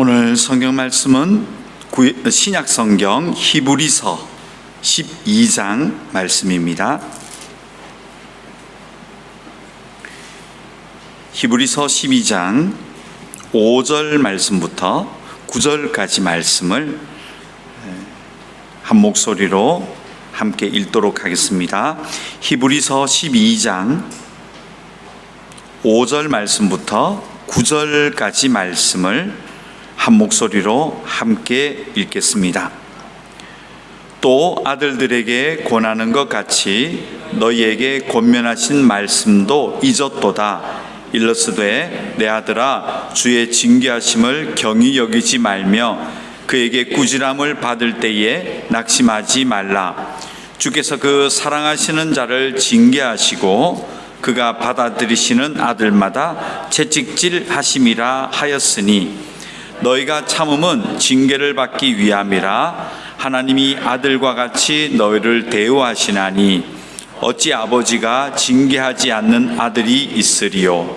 오늘 성경 말씀은 신약 성경 히브리서 12장 말씀입니다. 히브리서 12장 5절 말씀부터 9절까지 말씀을 한 목소리로 함께 읽도록 하겠습니다. 히브리서 12장 5절 말씀부터 9절까지 말씀을 한 목소리로 함께 읽겠습니다. 또 아들들에게 권하는 것 같이 너희에게 권면하신 말씀도 잊었도다. 일러스되 내 아들아 주의 징계하심을 경히 여기지 말며 그에게 꾸지람을 받을 때에 낙심하지 말라. 주께서 그 사랑하시는 자를 징계하시고 그가 받아들이시는 아들마다 채찍질 하심이라 하였으니 너희가 참음은 징계를 받기 위함이라. 하나님이 아들과 같이 너희를 대우하시나니 어찌 아버지가 징계하지 않는 아들이 있으리요.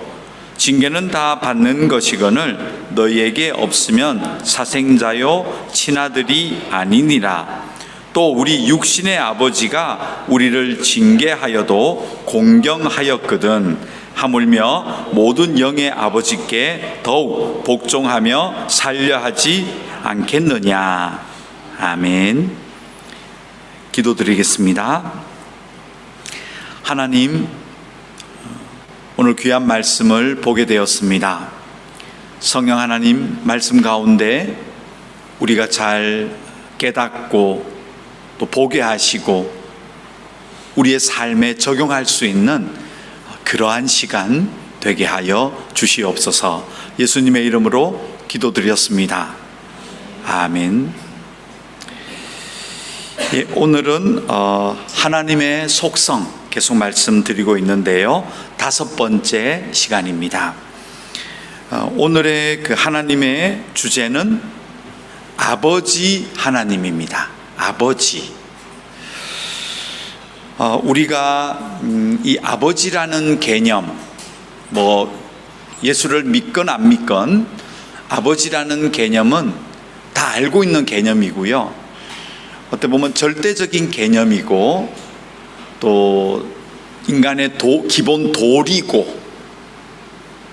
징계는 다 받는 것이거늘 너희에게 없으면 사생자요 친아들이 아니니라. 또 우리 육신의 아버지가 우리를 징계하여도 공경하였거든 하물며 모든 영의 아버지께 더욱 복종하며 살려하지 않겠느냐. 아멘. 기도드리겠습니다. 하나님, 오늘 귀한 말씀을 보게 되었습니다. 성령 하나님 말씀 가운데 우리가 잘 깨닫고 또 보게 하시고 우리의 삶에 적용할 수 있는 그러한 시간 되게 하여 주시옵소서. 예수님의 이름으로 기도드렸습니다. 아멘. 오늘은 하나님의 속성 계속 말씀드리고 있는데요, 5번째 시간입니다. 오늘의 그 하나님의 주제는 아버지 하나님입니다. 아버지. 우리가 이 아버지라는 개념, 예수를 믿건 안 믿건 아버지라는 개념은 다 알고 있는 개념이고요. 어떻게 보면 절대적인 개념이고 또 인간의 기본 도리고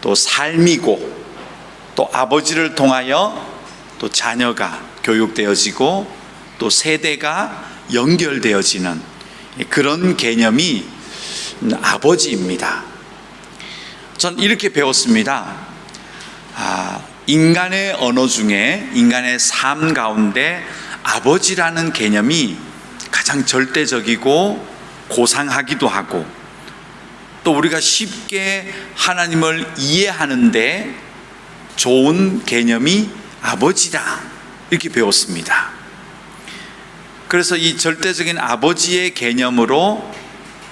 또 삶이고 또 아버지를 통하여 또 자녀가 교육되어지고 또 세대가 연결되어지는 그런 개념이 아버지입니다. 전 이렇게 배웠습니다. 인간의 언어 중에, 인간의 삶 가운데 아버지라는 개념이 가장 절대적이고 고상하기도 하고 또 우리가 쉽게 하나님을 이해하는데 좋은 개념이 아버지다, 이렇게 배웠습니다. 그래서 이 절대적인 아버지의 개념으로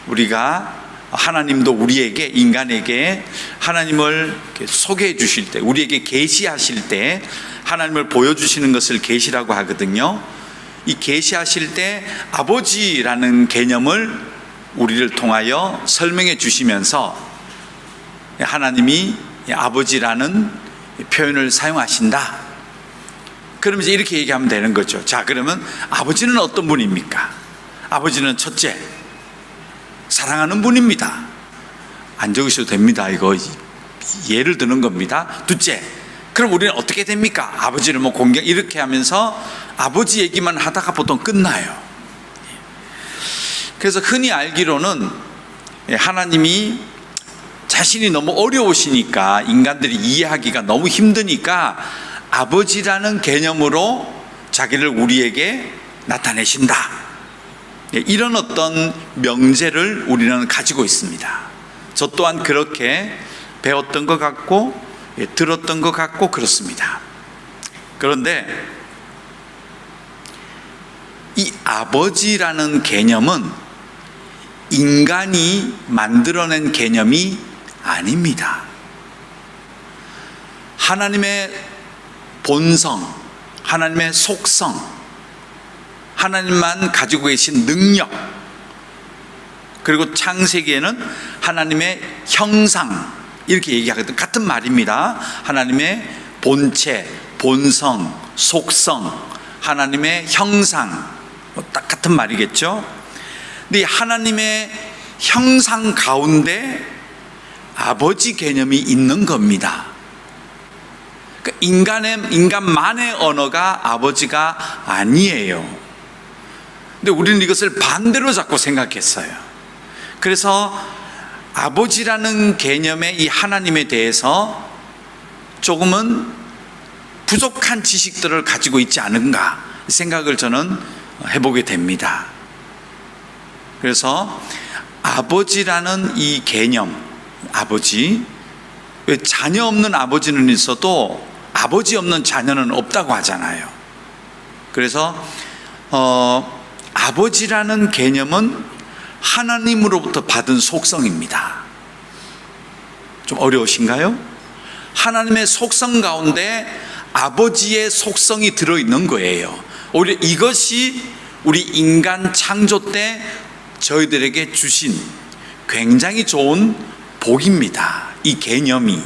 우리가 하나님도 우리에게, 인간에게 하나님을 소개해 주실 때, 우리에게 계시하실 때 하나님을 보여주시는 것을 계시라고 하거든요. 이 계시하실 때 아버지라는 개념을 우리를 통하여 설명해 주시면서 하나님이 아버지라는 표현을 사용하신다. 그러면 이제 이렇게 얘기하면 되는 거죠. 자, 그러면 아버지는 어떤 분입니까? 아버지는 첫째, 사랑하는 분입니다. 안 적으셔도 됩니다. 이거 예를 드는 겁니다. 둘째, 그럼 우리는 어떻게 됩니까? 아버지를 공경 이렇게 하면서 아버지 얘기만 하다가 보통 끝나요. 그래서 흔히 알기로는 하나님이 자신이 너무 어려우시니까, 인간들이 이해하기가 너무 힘드니까 아버지라는 개념으로 자기를 우리에게 나타내신다. 이런 어떤 명제를 우리는 가지고 있습니다. 저 또한 그렇게 배웠던 것 같고 들었던 것 같고 그렇습니다. 그런데 이 아버지라는 개념은 인간이 만들어낸 개념이 아닙니다. 하나님의 본성, 하나님의 속성, 하나님만 가지고 계신 능력, 그리고 창세기에는 하나님의 형상, 이렇게 얘기하거든. 같은 말입니다. 하나님의 본체, 본성, 속성, 하나님의 형상, 딱 같은 말이겠죠. 근데 이 하나님의 형상 가운데 아버지 개념이 있는 겁니다. 그러니까 인간만의 언어가 아버지가 아니에요. 근데 우리는 이것을 반대로 자꾸 생각했어요. 그래서 아버지라는 개념의 이 하나님에 대해서 조금은 부족한 지식들을 가지고 있지 않은가 생각을 저는 해보게 됩니다. 그래서 아버지라는 이 개념, 아버지, 왜 자녀 없는 아버지는 있어도 아버지 없는 자녀는 없다고 하잖아요. 그래서 아버지라는 개념은 하나님으로부터 받은 속성입니다. 좀 어려우신가요? 하나님의 속성 가운데 아버지의 속성이 들어있는 거예요. 오히려 이것이 우리 인간 창조 때 저희들에게 주신 굉장히 좋은 복입니다. 이 개념이.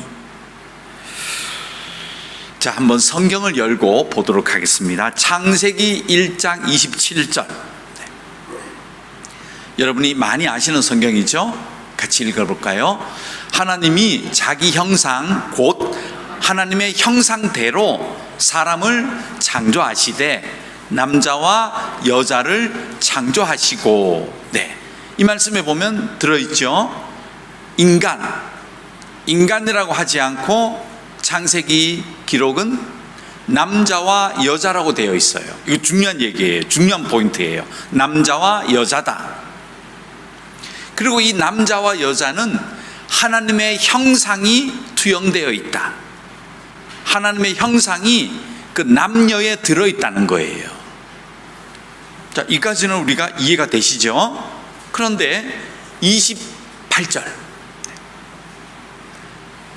자, 한번 성경을 열고 보도록 하겠습니다. 창세기 1장 27절. 여러분이 많이 아시는 성경이죠? 같이 읽어볼까요? 하나님이 자기 형상 곧 하나님의 형상대로 사람을 창조하시되 남자와 여자를 창조하시고. 네, 이 말씀에 보면 들어있죠. 인간이라고 하지 않고 창세기 기록은 남자와 여자라고 되어 있어요. 이거 중요한 얘기예요. 중요한 포인트예요. 남자와 여자다. 그리고 이 남자와 여자는 하나님의 형상이 투영되어 있다. 하나님의 형상이 그 남녀에 들어있다는 거예요. 자, 이까지는 우리가 이해가 되시죠? 그런데 28절.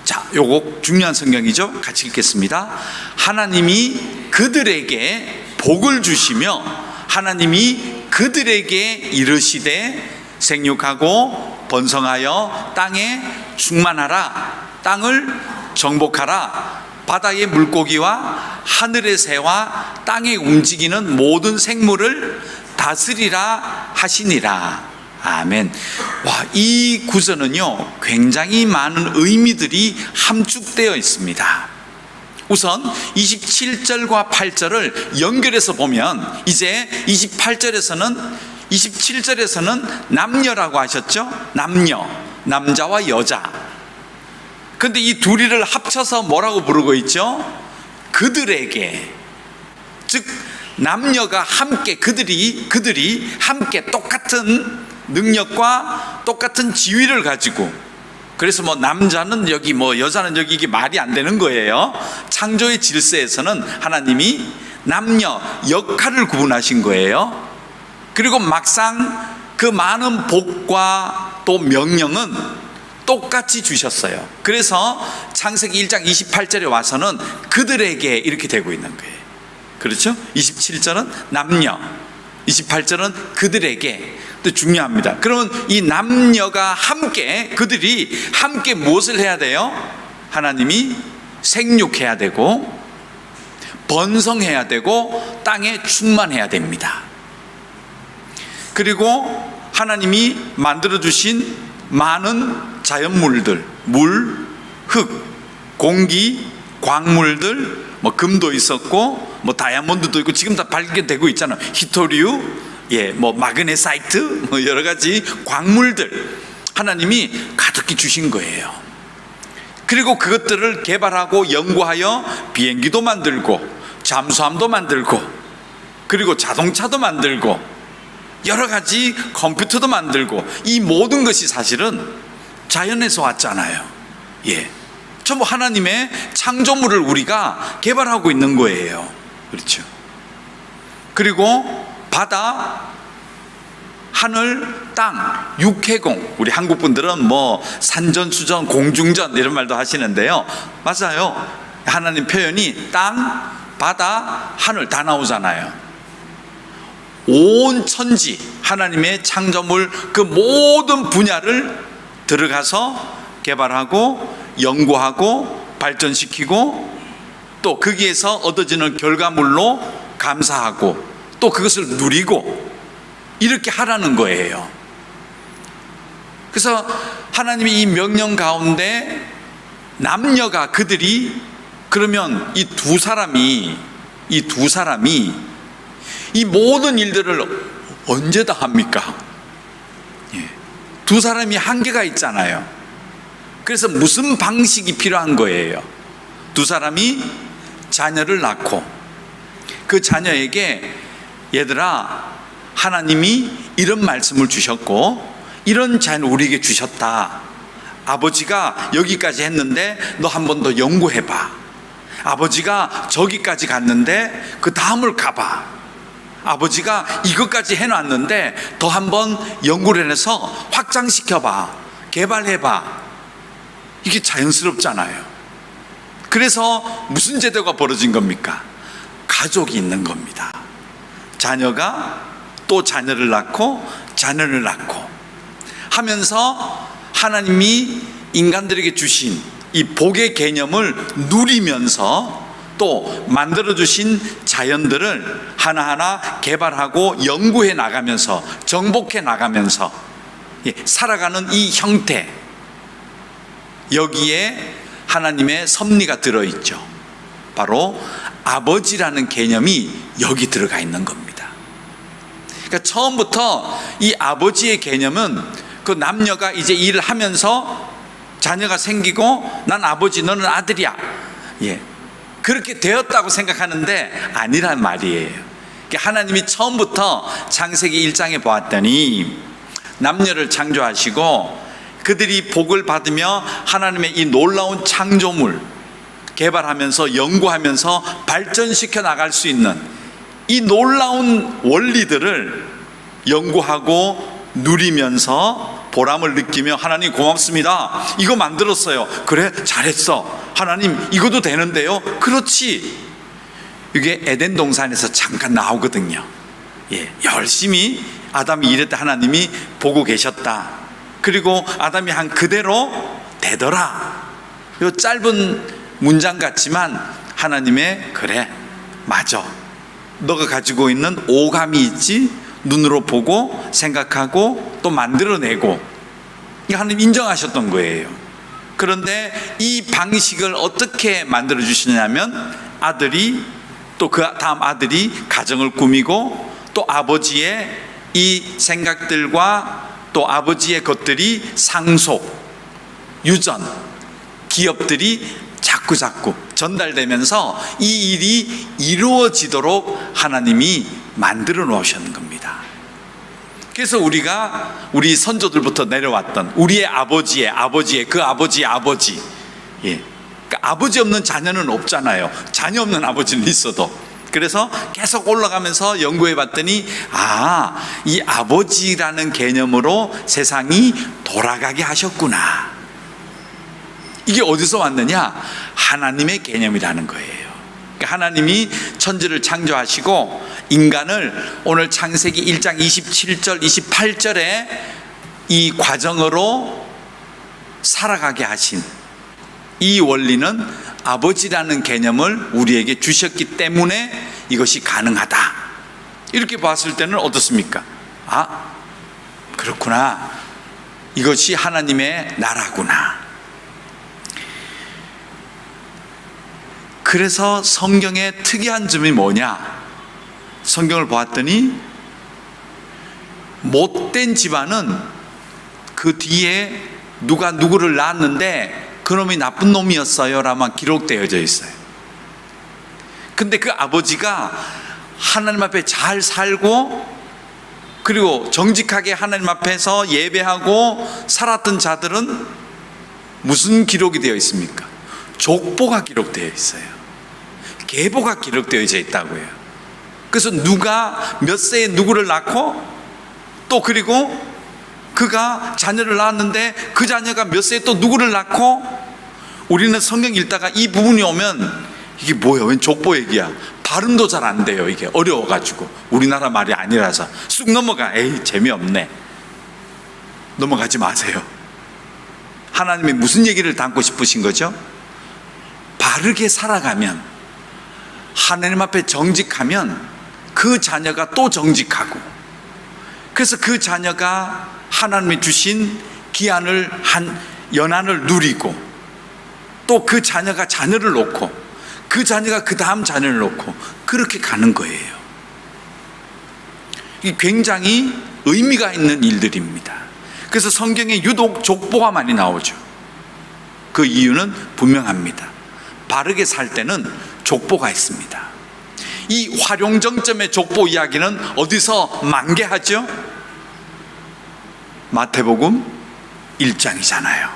자, 요거 중요한 성경이죠? 같이 읽겠습니다. 하나님이 그들에게 복을 주시며 하나님이 그들에게 이르시되 생육하고 번성하여 땅에 충만하라. 땅을 정복하라. 바다의 물고기와 하늘의 새와 땅에 움직이는 모든 생물을 다스리라 하시니라. 아멘. 와, 이 구절은요 굉장히 많은 의미들이 함축되어 있습니다. 우선 27절과 8절을 연결해서 보면 이제 27절에서는 남녀라고 하셨죠? 남녀, 남자와 여자. 근데 이 둘이를 합쳐서 뭐라고 부르고 있죠? 그들에게. 즉 남녀가 함께 그들이 함께 똑같은 능력과 똑같은 지위를 가지고, 그래서 뭐 남자는 여기 뭐 여자는 여기, 이게 말이 안 되는 거예요. 창조의 질서에서는 하나님이 남녀 역할을 구분하신 거예요. 그리고 막상 그 많은 복과 또 명령은 똑같이 주셨어요. 그래서 창세기 1장 28절에 와서는 그들에게 이렇게 되고 있는 거예요. 그렇죠? 27절은 남녀, 28절은 그들에게. 또 중요합니다. 그러면 이 남녀가 함께, 그들이 함께 무엇을 해야 돼요? 하나님이 생육해야 되고 번성해야 되고 땅에 충만해야 됩니다. 그리고 하나님이 만들어주신 많은 자연물들, 물, 흙, 공기, 광물들, 뭐 금도 있었고 뭐 다이아몬드도 있고 지금 다 발견되고 있잖아요. 히토리우, 뭐 마그네사이트, 뭐 여러 가지 광물들 하나님이 가득히 주신 거예요. 그리고 그것들을 개발하고 연구하여 비행기도 만들고 잠수함도 만들고 그리고 자동차도 만들고 여러 가지 컴퓨터도 만들고, 이 모든 것이 사실은 자연에서 왔잖아요. 전부 하나님의 창조물을 우리가 개발하고 있는 거예요. 그렇죠? 그리고 바다, 하늘, 땅, 육해공. 우리 한국 분들은 뭐 산전수전, 공중전 이런 말도 하시는데요. 맞아요. 하나님 표현이 땅, 바다, 하늘 다 나오잖아요. 온 천지, 하나님의 창조물 그 모든 분야를 들어가서 개발하고 연구하고 발전시키고 또 거기에서 얻어지는 결과물로 감사하고 또 그것을 누리고 이렇게 하라는 거예요. 그래서 하나님이 이 명령 가운데 남녀가 그들이 그러면 이 두 사람이 이 모든 일들을 언제 다 합니까? 두 사람이 한계가 있잖아요. 그래서 무슨 방식이 필요한 거예요? 두 사람이 자녀를 낳고 그 자녀에게 얘들아, 하나님이 이런 말씀을 주셨고 이런 자녀를 우리에게 주셨다. 아버지가 여기까지 했는데 너 한 번 더 연구해봐. 아버지가 저기까지 갔는데 그 다음을 가봐. 아버지가 이것까지 해놨는데 더 한번 연구를 해서 확장시켜봐. 개발해봐. 이게 자연스럽잖아요. 그래서 무슨 제도가 벌어진 겁니까? 가족이 있는 겁니다. 자녀가 또 자녀를 낳고 자녀를 낳고 하면서 하나님이 인간들에게 주신 이 복의 개념을 누리면서 또 만들어주신 자연들을 하나하나 개발하고 연구해 나가면서 정복해 나가면서 살아가는 이 형태, 여기에 하나님의 섭리가 들어있죠. 바로 아버지라는 개념이 여기 들어가 있는 겁니다. 그러니까 처음부터 이 아버지의 개념은 그 남녀가 이제 일을 하면서 자녀가 생기고 난 아버지 너는 아들이야, 그렇게 되었다고 생각하는데 아니란 말이에요. 그러니까 하나님이 처음부터 창세기 1장에 보았더니 남녀를 창조하시고 그들이 복을 받으며 하나님의 이 놀라운 창조물 개발하면서 연구하면서 발전시켜 나갈 수 있는 이 놀라운 원리들을 연구하고 누리면서 보람을 느끼며 하나님 고맙습니다. 이거 만들었어요. 그래, 잘했어. 하나님 이것도 되는데요. 그렇지. 이게 에덴 동산에서 잠깐 나오거든요. 열심히 아담이 일했다 하나님이 보고 계셨다. 그리고 아담이 한 그대로 되더라. 이 짧은 문장 같지만 하나님의 그래, 맞아. 너가 가지고 있는 오감이 있지. 눈으로 보고 생각하고 또 만들어내고 하나님 인정하셨던 거예요. 그런데 이 방식을 어떻게 만들어 주시냐면 아들이 또 그 다음 아들이 가정을 꾸미고 또 아버지의 이 생각들과 또 아버지의 것들이 상속, 유전, 기업들이 자꾸 전달되면서 이 일이 이루어지도록 하나님이 만들어 놓으셨는 겁니다. 그래서 우리가 우리 선조들부터 내려왔던 우리의 아버지의 그 아버지의 아버지, 그러니까 아버지 없는 자녀는 없잖아요. 자녀 없는 아버지는 있어도. 그래서 계속 올라가면서 연구해 봤더니 이 아버지라는 개념으로 세상이 돌아가게 하셨구나. 이게 어디서 왔느냐? 하나님의 개념이라는 거예요. 그러니까 하나님이 천지를 창조하시고 인간을 오늘 창세기 1장 27절 28절에 이 과정으로 살아가게 하신 이 원리는 아버지라는 개념을 우리에게 주셨기 때문에 이것이 가능하다. 이렇게 봤을 때는 어떻습니까? 그렇구나. 이것이 하나님의 나라구나. 그래서 성경의 특이한 점이 뭐냐? 성경을 보았더니 못된 집안은 그 뒤에 누가 누구를 낳았는데 그놈이 나쁜 놈이었어요 라만 기록되어져 있어요. 근데 그 아버지가 하나님 앞에 잘 살고 그리고 정직하게 하나님 앞에서 예배하고 살았던 자들은 무슨 기록이 되어 있습니까? 족보가 기록되어 있어요. 계보가 기록되어 있다고요. 그래서 누가 몇 세에 누구를 낳고 또 그리고 그가 자녀를 낳았는데 그 자녀가 몇 세에 또 누구를 낳고, 우리는 성경 읽다가 이 부분이 오면 이게 뭐야, 웬 족보 얘기야, 발음도 잘 안 돼요. 이게 어려워가지고 우리나라 말이 아니라서 쑥 넘어가. 에이 재미없네. 넘어가지 마세요. 하나님이 무슨 얘기를 담고 싶으신 거죠? 바르게 살아가면 하나님 앞에 정직하면 그 자녀가 또 정직하고, 그래서 그 자녀가 하나님이 주신 기한을 한 연한을 누리고, 또 그 자녀가 자녀를 놓고, 그 자녀가 그 다음 자녀를 놓고, 그렇게 가는 거예요. 이 굉장히 의미가 있는 일들입니다. 그래서 성경에 유독 족보가 많이 나오죠. 그 이유는 분명합니다. 바르게 살 때는 족보가 있습니다. 이 활용정점의 족보 이야기는 어디서 만개하죠? 마태복음 1장이잖아요.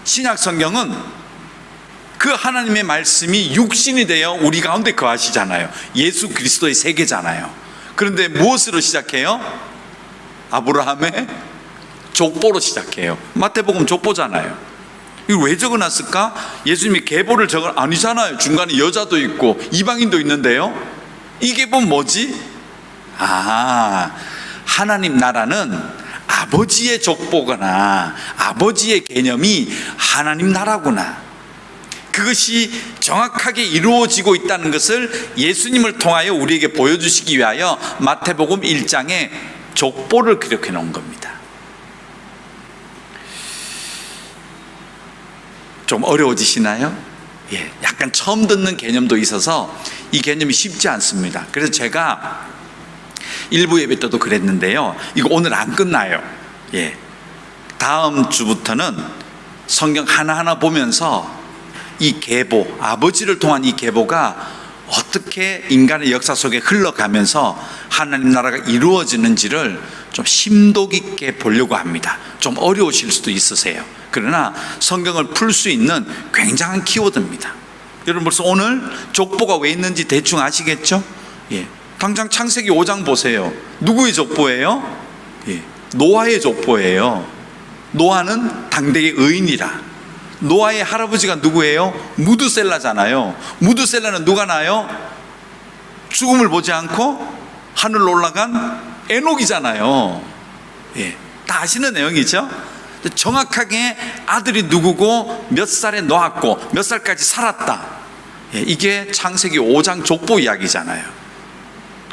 신약 성경은 그 하나님의 말씀이 육신이 되어 우리 가운데 거하시잖아요. 예수 그리스도의 세계잖아요. 그런데 무엇으로 시작해요? 아브라함의 족보로 시작해요. 마태복음 족보잖아요. 이거 왜 적어놨을까? 예수님이 계보를 아니잖아요. 중간에 여자도 있고 이방인도 있는데요. 이 계보는 뭐지? 하나님 나라는 아버지의 족보거나 아버지의 개념이 하나님 나라구나, 그것이 정확하게 이루어지고 있다는 것을 예수님을 통하여 우리에게 보여주시기 위하여 마태복음 1장에 족보를 기록해 놓은 겁니다. 좀 어려워지시나요? 예, 약간 처음 듣는 개념도 있어서 이 개념이 쉽지 않습니다. 그래서 제가 일부 예배 때도 그랬는데요, 이거 오늘 안 끝나요. 예, 다음 주부터는 성경 하나하나 보면서 이 계보, 아버지를 통한 이 계보가 어떻게 인간의 역사 속에 흘러가면서 하나님 나라가 이루어지는지를 좀 심도 깊게 보려고 합니다. 좀 어려우실 수도 있으세요. 그러나 성경을 풀 수 있는 굉장한 키워드입니다. 여러분 벌써 오늘 족보가 왜 있는지 대충 아시겠죠? 예, 당장 창세기 5장 보세요. 누구의 족보예요? 예, 노아의 족보예요. 노아는 당대의 의인이라. 노아의 할아버지가 누구예요? 무드셀라잖아요. 무드셀라는 누가 나요? 죽음을 보지 않고 하늘로 올라간 에녹이잖아요. 예, 다 아시는 내용이죠? 정확하게 아들이 누구고 몇 살에 놓았고 몇 살까지 살았다. 예, 이게 창세기 5장 족보 이야기잖아요.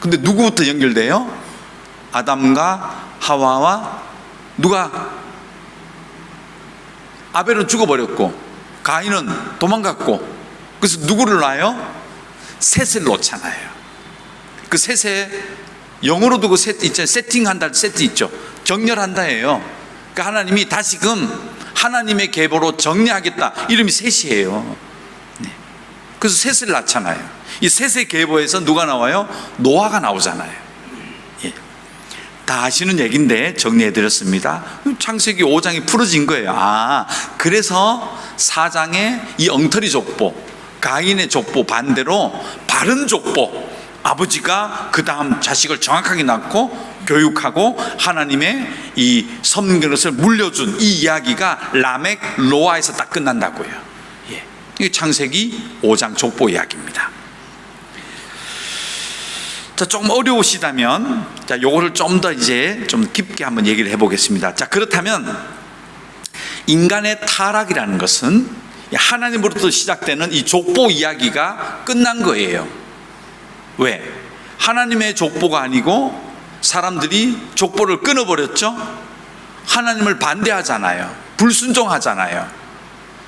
근데 누구부터 연결돼요? 아담과 하와와 누가? 아벨은 죽어버렸고 가인은 도망갔고, 그래서 누구를 놔요? 셋을 놓잖아요. 그 셋에 영어로 두고 셋 있죠. 세팅한다, 세트 있죠. 정렬한다예요. 그러니까 하나님이 다시금 하나님의 계보로 정리하겠다, 이름이 셋이에요. 네. 그래서 셋을 낳잖아요. 이 셋의 계보에서 누가 나와요? 노아가 나오잖아요. 예. 다 아시는 얘기인데 정리해드렸습니다. 창세기 5장이 풀어진 거예요. 그래서 4장의 이 엉터리 족보, 가인의 족보 반대로 바른 족보, 아버지가 그 다음 자식을 정확하게 낳고 교육하고 하나님의 이 섬기는 것을 물려준 이 이야기가 라멕 노아에서 딱 끝난다고요. 예. 이게 창세기 5장 족보 이야기입니다. 자, 조금 어려우시다면 자, 요거를 좀 더 이제 좀 깊게 한번 얘기를 해보겠습니다. 자, 그렇다면 인간의 타락이라는 것은 하나님으로부터 시작되는 이 족보 이야기가 끝난 거예요. 왜? 하나님의 족보가 아니고 사람들이 족보를 끊어버렸죠. 하나님을 반대하잖아요. 불순종하잖아요.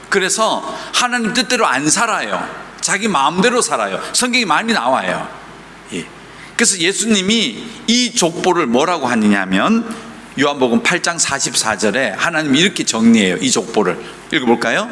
그래서 하나님 뜻대로 안 살아요. 자기 마음대로 살아요. 성경이 많이 나와요. 예. 그래서 예수님이 이 족보를 뭐라고 하느냐면 요한복음 8장 44절에 하나님이 이렇게 정리해요. 이 족보를 읽어볼까요?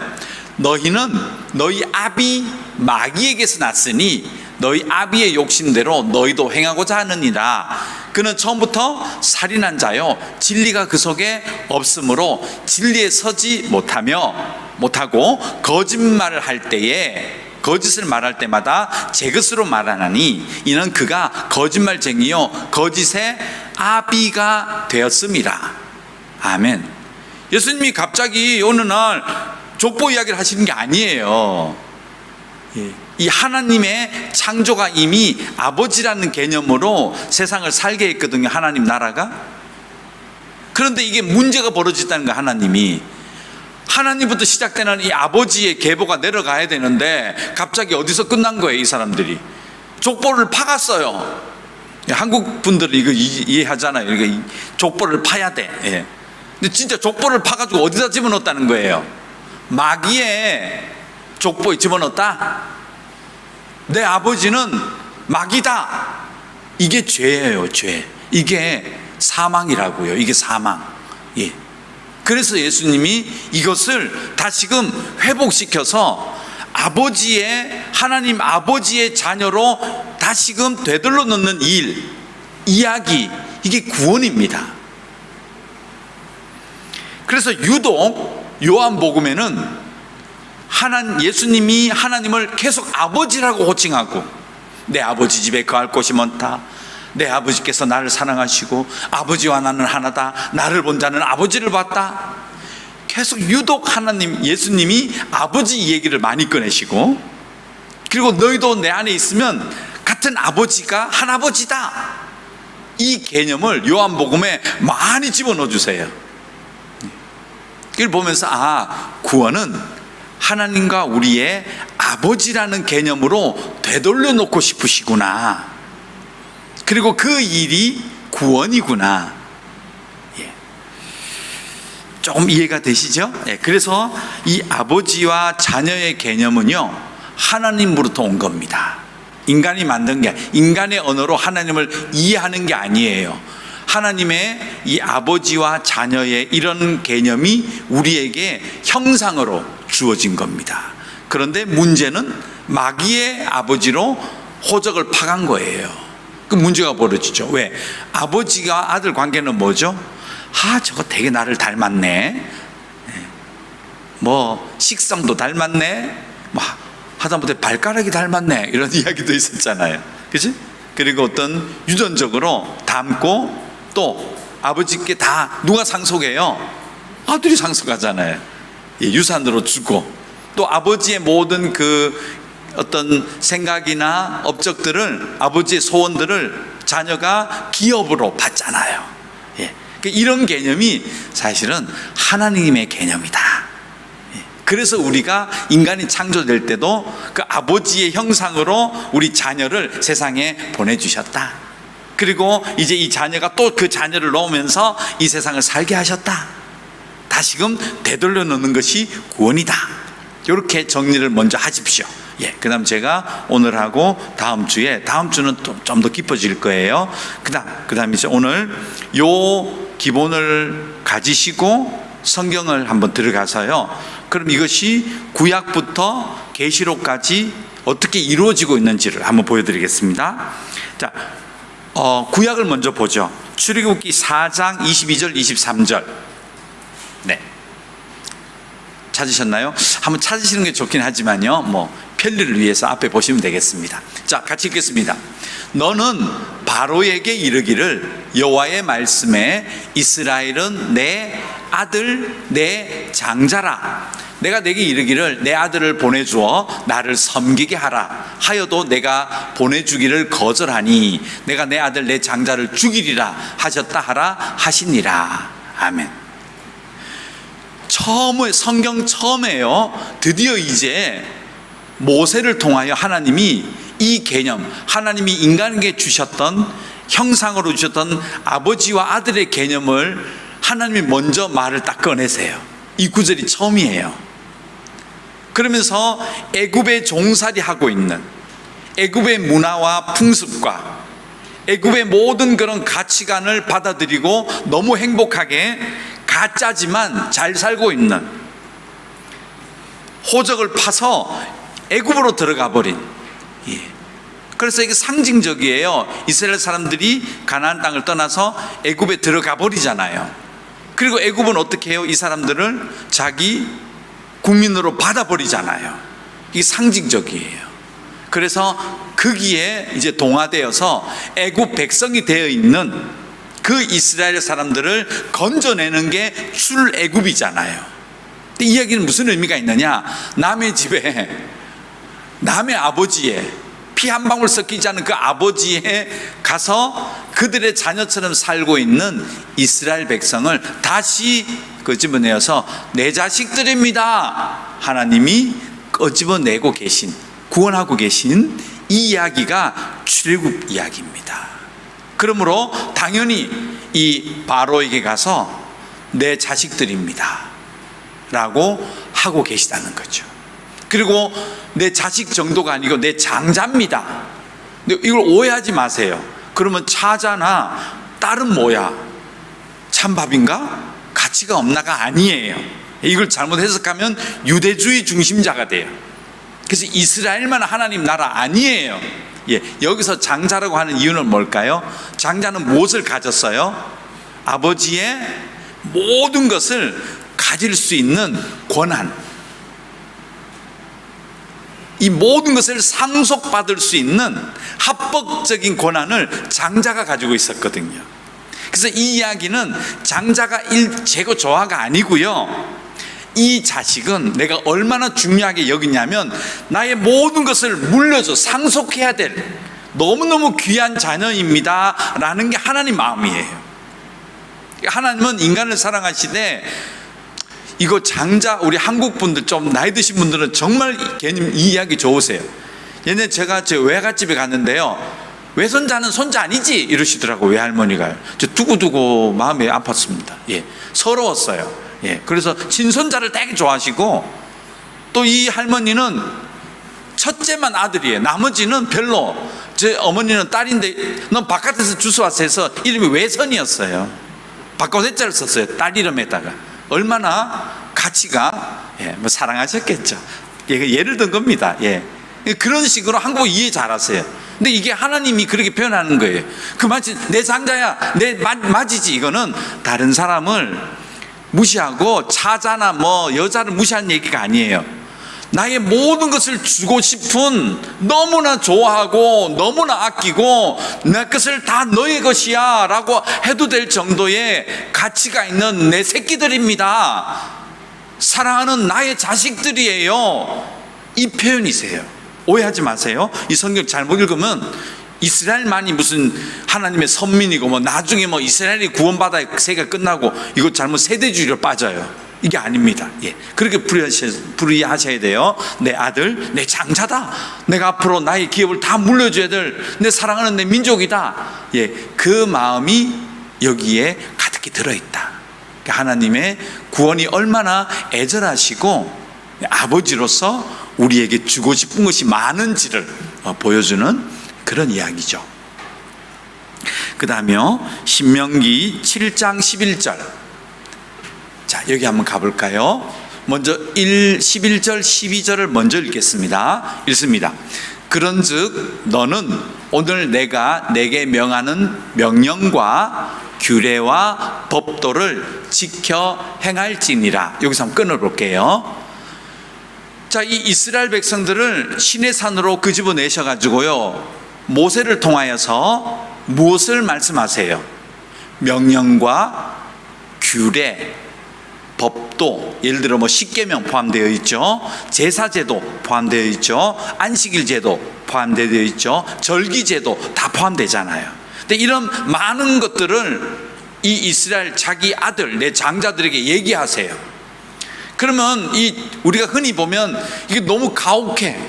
너희는 너희 아비 마귀에게서 났으니 너희 아비의 욕심대로 너희도 행하고자 하느니라. 그는 처음부터 살인한 자요, 진리가 그 속에 없으므로 진리에 서지 못하고 거짓말을 할 때에, 거짓을 말할 때마다 제 것으로 말하나니 이는 그가 거짓말쟁이요 거짓의 아비가 되었음이라. 아멘. 예수님이 갑자기 어느 날 족보 이야기를 하시는 게 아니에요. 이 하나님의 창조가 이미 아버지라는 개념으로 세상을 살게 했거든요. 하나님 나라가. 그런데 이게 문제가 벌어졌다는 거예요. 하나님이 하나님부터 시작되는 이 아버지의 계보가 내려가야 되는데 갑자기 어디서 끝난 거예요? 이 사람들이 족보를 파갔어요. 한국 분들은 이거 이해하잖아요. 이거 족보를 파야 돼. 예. 근데 진짜 족보를 파가지고 어디다 집어넣었다는 거예요? 마귀의 족보에 집어넣었다? 내 아버지는 마귀다. 이게 죄예요, 죄. 이게 사망이라고요. 이게 사망. 예. 그래서 예수님이 이것을 다시금 회복시켜서 하나님 아버지의 자녀로 다시금 되돌려 놓는 이야기, 이게 구원입니다. 그래서 유독 요한복음에는 예수님이 하나님을 계속 아버지라고 호칭하고, 내 아버지 집에 거할 곳이 많다, 내 아버지께서 나를 사랑하시고 아버지와 나는 하나다, 나를 본 자는 아버지를 봤다. 계속 유독 예수님이 아버지 얘기를 많이 꺼내시고, 그리고 너희도 내 안에 있으면 같은 아버지가 한 아버지다, 이 개념을 요한복음에 많이 집어넣어 주세요. 이걸 보면서 구원은 하나님과 우리의 아버지라는 개념으로 되돌려 놓고 싶으시구나, 그리고 그 일이 구원이구나. 조금 이해가 되시죠? 그래서 이 아버지와 자녀의 개념은요, 하나님으로부터 온 겁니다. 인간이 만든 게, 인간의 언어로 하나님을 이해하는 게 아니에요. 하나님의 이 아버지와 자녀의 이런 개념이 우리에게 형상으로 주어진 겁니다. 그런데 문제는 마귀의 아버지로 호적을 파간 거예요. 그 문제가 벌어지죠. 왜? 아버지와 아들 관계는 뭐죠? 저거 되게 나를 닮았네, 뭐 식성도 닮았네, 뭐 하다못해 발가락이 닮았네, 이런 이야기도 있었잖아요. 그치? 그리고 어떤 유전적으로 닮고, 또 아버지께 다 누가 상속해요? 아들이 상속하잖아요. 유산으로 주고, 또 아버지의 모든 그 어떤 생각이나 업적들을, 아버지의 소원들을 자녀가 기업으로 받잖아요. 이런 개념이 사실은 하나님의 개념이다. 그래서 우리가 인간이 창조될 때도 그 아버지의 형상으로 우리 자녀를 세상에 보내주셨다. 그리고 이제 이 자녀가 또 그 자녀를 놓으면서 이 세상을 살게 하셨다. 다시금 되돌려 놓는 것이 구원이다. 이렇게 정리를 먼저 하십시오. 그 다음 제가 오늘하고 다음 주는 좀 더 깊어질 거예요. 그 다음 이제 오늘 요 기본을 가지시고 성경을 한번 들어가서요, 그럼 이것이 구약부터 계시록까지 어떻게 이루어지고 있는지를 한번 보여드리겠습니다. 자, 구약을 먼저 보죠. 출애굽기 4장 22절 23절. 네, 찾으셨나요? 한번 찾으시는 게 좋긴 하지만요, 뭐 편리를 위해서 앞에 보시면 되겠습니다. 자, 같이 읽겠습니다. 너는 바로에게 이르기를, 여호와의 말씀에 이스라엘은 내 아들 내 장자라. 내가 내게 이르기를 내 아들을 보내주어 나를 섬기게 하라 하여도 내가 보내주기를 거절하니 내가 내 아들 내 장자를 죽이리라 하셨다 하라 하시니라. 아멘. 성경 처음에요, 드디어 이제 모세를 통하여 하나님이 이 개념, 하나님이 인간에게 주셨던, 형상으로 주셨던 아버지와 아들의 개념을 하나님이 먼저 말을 딱 꺼내세요. 이 구절이 처음이에요. 그러면서 애굽에 종살이 하고 있는 애굽의 문화와 풍습과 애굽의 모든 그런 가치관을 받아들이고 너무 행복하게 가짜지만 잘 살고 있는, 호적을 파서 애굽으로 들어가 버린. 그래서 이게 상징적이에요. 이스라엘 사람들이 가나안 땅을 떠나서 애굽에 들어가 버리잖아요. 그리고 애굽은 어떻게 해요? 이 사람들을 자기 국민으로 받아버리잖아요. 이게 상징적이에요. 그래서 거기에 이제 동화되어서 애굽 백성이 되어 있는 그 이스라엘 사람들을 건져내는 게 출애굽이잖아요. 이 이야기는 무슨 의미가 있느냐? 남의 집에 남의 아버지의 피 한 방울 섞이지 않은 그 아버지에 가서 그들의 자녀처럼 살고 있는 이스라엘 백성을 다시 끄집어내어서 내 자식들입니다, 하나님이 끄집어내고 계신, 구원하고 계신 이 이야기가 출애굽 이야기입니다. 그러므로 당연히 이 바로에게 가서 내 자식들입니다 라고 하고 계시다는 거죠. 그리고 내 자식 정도가 아니고 내 장자입니다. 근데 이걸 오해하지 마세요. 그러면 차자나 딸은 뭐야? 찬밥인가? 가치가 없나가 아니에요. 이걸 잘못 해석하면 유대주의 중심자가 돼요. 그래서 이스라엘만 하나님 나라 아니에요. 여기서 장자라고 하는 이유는 뭘까요? 장자는 무엇을 가졌어요? 아버지의 모든 것을 가질 수 있는 권한, 이 모든 것을 상속받을 수 있는 합법적인 권한을 장자가 가지고 있었거든요. 그래서 이 이야기는 장자가 재고 조화가 아니고요, 이 자식은 내가 얼마나 중요하게 여기냐면 나의 모든 것을 물려줘 상속해야 될 너무너무 귀한 자녀입니다 라는 게 하나님 마음이에요. 하나님은 인간을 사랑하시되, 이거 장자, 우리 한국 분들 좀 나이 드신 분들은 정말 개님 이 이야기 좋으세요. 예전에 제가 제 외갓집에 갔는데요, 외손자는 손자 아니지 이러시더라고. 외할머니가요. 저 두고두고 마음이 아팠습니다. 서러웠어요. 그래서 친손자를 되게 좋아하시고, 또 이 할머니는 첫째만 아들이에요. 나머지는 별로. 제 어머니는 딸인데 넌 바깥에서 주워왔어 해서 이름이 외선이었어요. 바꿔 대자를 썼어요, 딸 이름에다가. 얼마나 가치가, 뭐 사랑하셨겠죠. 예를 든 겁니다. 그런 식으로 한국어 이해 잘하세요. 근데 이게 하나님이 그렇게 표현하는 거예요. 그 마치 내 장자야, 내 맞이지. 이거는 다른 사람을 무시하고 차자나 뭐 여자를 무시하는 얘기가 아니에요. 나의 모든 것을 주고 싶은, 너무나 좋아하고 너무나 아끼고 내 것을 다 너의 것이야 라고 해도 될 정도의 가치가 있는 내 새끼들입니다, 사랑하는 나의 자식들이에요, 이 표현이세요. 오해하지 마세요. 이 성경 잘못 읽으면 이스라엘만이 무슨 하나님의 선민이고 뭐 나중에 뭐 이스라엘이 구원받아 세계가 끝나고 이거 잘못 세대주의로 빠져요. 이게 아닙니다. 그렇게 풀이하셔야 돼요. 내 아들, 내 장자다. 내가 앞으로 나의 기업을 다 물려줘야 될 내 사랑하는 내 민족이다. 그 마음이 여기에 가득히 들어있다. 하나님의 구원이 얼마나 애절하시고 아버지로서 우리에게 주고 싶은 것이 많은지를 보여주는 그런 이야기죠. 그 다음에요, 신명기 7장 11절. 자, 여기 한번 가볼까요? 먼저 11절 12절을 먼저 읽겠습니다. 읽습니다. 그런즉 너는 오늘 내가 내게 명하는 명령과 규례와 법도를 지켜 행할지니라. 여기서 한번 끊어볼게요. 자, 이 이스라엘 백성들을 시내산으로 끄집어내셔가지고요, 모세를 통하여서 무엇을 말씀하세요? 명령과 규례, 법도, 예를 들어 뭐 십계명 포함되어 있죠, 제사제도 포함되어 있죠, 안식일제도 포함되어 있죠, 절기제도 다 포함되잖아요. 근데 이런 많은 것들을 이 이스라엘 자기 아들, 내 장자들에게 얘기하세요. 그러면 우리가 흔히 보면 이게 너무 가혹해,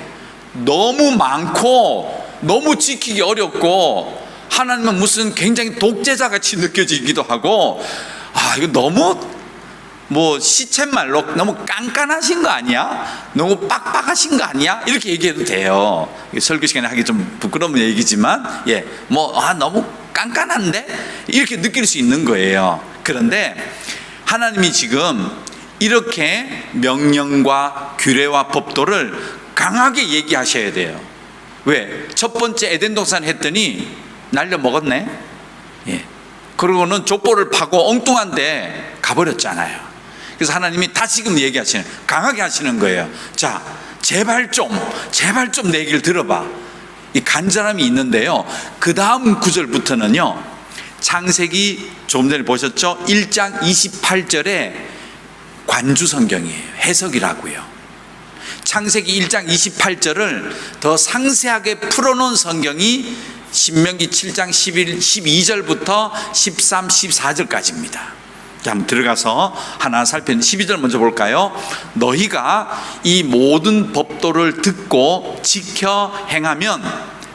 너무 많고 너무 지키기 어렵고 하나님은 무슨 굉장히 독재자 같이 느껴지기도 하고, 이거 너무 뭐 시쳇말로 너무 깐깐하신 거 아니야? 너무 빡빡하신 거 아니야? 이렇게 얘기해도 돼요. 설교 시간에 하기 좀 부끄러운 얘기지만, 너무 깐깐한데? 이렇게 느낄 수 있는 거예요. 그런데 하나님이 지금 이렇게 명령과 규례와 법도를 강하게 얘기하셔야 돼요. 왜? 첫 번째 에덴 동산 했더니 날려 먹었네. 그러고는 족보를 파고 엉뚱한데 가버렸잖아요. 그래서 하나님이 다시금 얘기하시는, 강하게 하시는 거예요. 자, 제발 좀 내 얘기를 들어봐. 이 간절함이 있는데요, 그 다음 구절부터는요, 창세기 좀 전에 보셨죠? 1장 28절에 관주 성경이에요. 해석이라고요. 창세기 1장 28절을 더 상세하게 풀어놓은 성경이 신명기 7장 12절부터 13, 14절까지입니다. 한번 들어가서 하나 살펴보는 12절 먼저 볼까요? 너희가 이 모든 법도를 듣고 지켜 행하면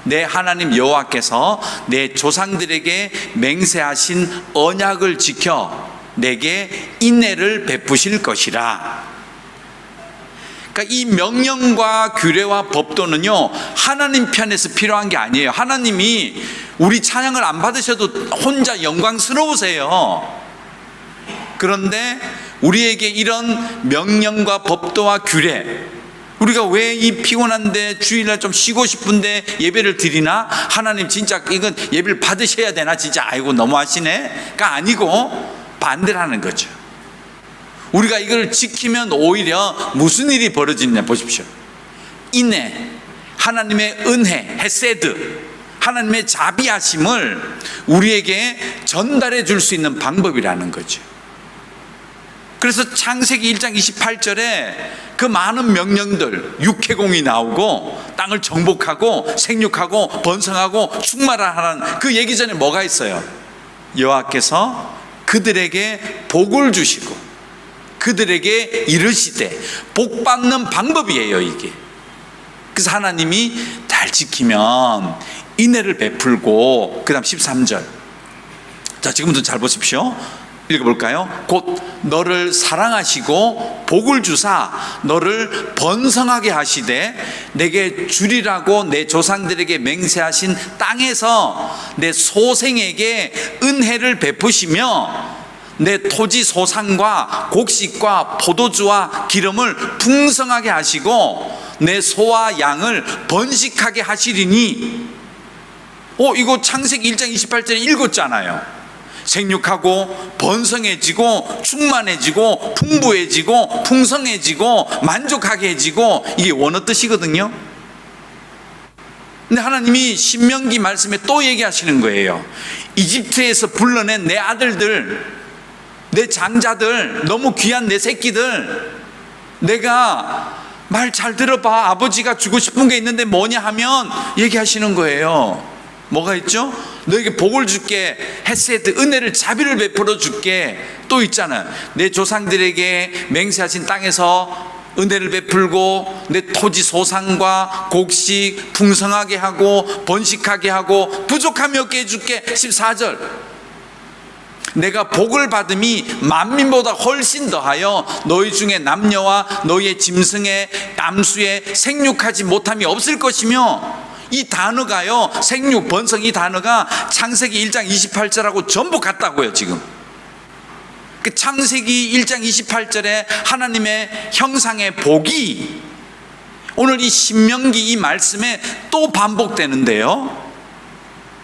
내 하나님 여호와께서 내 조상들에게 맹세하신 언약을 지켜 내게 인내를 베푸실 것이라. 그러니까 이 명령과 규례와 법도는요, 하나님 편에서 필요한 게 아니에요. 하나님이 우리 찬양을 안 받으셔도 혼자 영광스러우세요. 그런데 우리에게 이런 명령과 법도와 규례, 우리가 왜 이 피곤한데 주일날 좀 쉬고 싶은데 예배를 드리나? 하나님 진짜 이건 예배를 받으셔야 되나? 진짜 아이고 너무하시네?가 아니고 반대를 하는 거죠. 우리가 이걸 지키면 오히려 무슨 일이 벌어지냐 보십시오. 인내, 하나님의 은혜, 헤세드, 하나님의 자비하심을 우리에게 전달해 줄 수 있는 방법이라는 거죠. 그래서 창세기 1장 28절에 그 많은 명령들, 육해공이 나오고 땅을 정복하고 생육하고 번성하고 충만하라는 그 얘기 전에 뭐가 있어요? 여호와께서 그들에게 복을 주시고 그들에게 이르시되, 복 받는 방법이에요 이게. 그래서 하나님이 잘 지키면 인애를 베풀고, 그 다음 13절, 자 지금부터 잘 보십시오. 읽어볼까요? 곧 너를 사랑하시고 복을 주사 너를 번성하게 하시되 내게 주리라고 내 조상들에게 맹세하신 땅에서 내 소생에게 은혜를 베푸시며 내 토지 소산과 곡식과 포도주와 기름을 풍성하게 하시고 내 소와 양을 번식하게 하시리니. 이거 창세기 1장 28절에 읽었잖아요. 생육하고 번성해지고 충만해지고 풍부해지고 풍성해지고 만족하게 해지고, 이게 원어 뜻이거든요. 근데 하나님이 신명기 말씀에 또 얘기하시는 거예요. 이집트에서 불러낸 내 아들들, 내 장자들, 너무 귀한 내 새끼들, 내가 말 잘 들어봐. 아버지가 주고 싶은 게 있는데 뭐냐 하면 얘기하시는 거예요. 뭐가 있죠? 너에게 복을 줄게, 헤세드, 은혜를, 자비를 베풀어 줄게. 또 있잖아요. 내 조상들에게 맹세하신 땅에서 은혜를 베풀고 내 토지 소산과 곡식 풍성하게 하고 번식하게 하고 부족함이 없게 해줄게. 14절, 내가 복을 받음이 만민보다 훨씬 더하여 너희 중에 남녀와 너희의 짐승의 암수에 생육하지 못함이 없을 것이며. 이 단어가요, 생육, 번성, 이 단어가 창세기 1장 28절하고 전부 같다고요. 지금 그 창세기 1장 28절에 하나님의 형상의 복이 오늘 이 신명기 이 말씀에 또 반복되는데요.